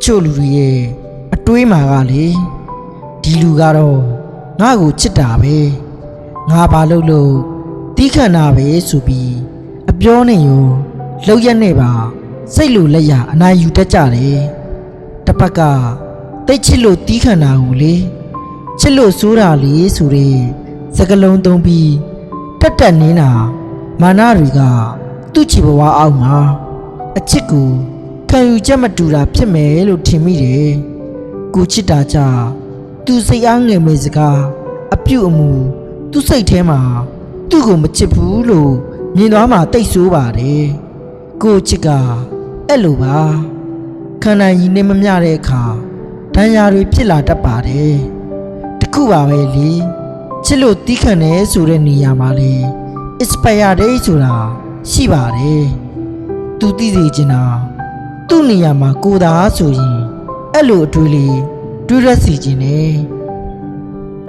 ချို့လူတွေရဲ့အတွေးမှာကလေဒီလူကတော့ငါ့ကိုချစ်တာပဲငါဘာလို့တီးခန့်တာပဲဆိုပြီးအပြောနဲ့ရောလောက်ရက်နဲ့ပါစိတ်လိုလက်ရအနိုင်ယူတတ်ကြတယ်တစ်ဖက်ကတိတ်ချစ်လို့တီးခန့်တာကိုလေချစ်လို့စိုးတာလေဆိုတဲ့စကလုံးသုံးပြီးတက်တက်နေတာမာနတွေကသူ့ချီဘဝအောက်မှာအချစ်ကိုခံယူချက်မတူတာဖြစ်မယ်လို့ထင်မိတယ်ကိုချစ်တာကြောင့်သူစိတ်အားငယ်မဲ့စကားအပြုတ်အမူသူ့စိတ်ထဲမှာသူ့ကိုမချစ်ဘူးလို့မြင်သွားမှတိတ်ဆိုးပါတယ်ကိုချစ်ကအဲ့လိုပါခန္ဓာကြီးနဲ့မမျှတဲ့အခါဒဏ်ရာတွေဖြစ်လာတတ်ပါတယ်တခုပါပဲလေချစ်လို့တီးခန့်တယ်ဆိုတဲ့နေရာမှာလေ expire date ဆိုတာရှိပါတယ်သူသိစေချင်တာသူ့နေရာမှာကိုသာဆိုရင်အဲ့လိုအတွေ့လေးတွေးရစီခြင်းနဲ့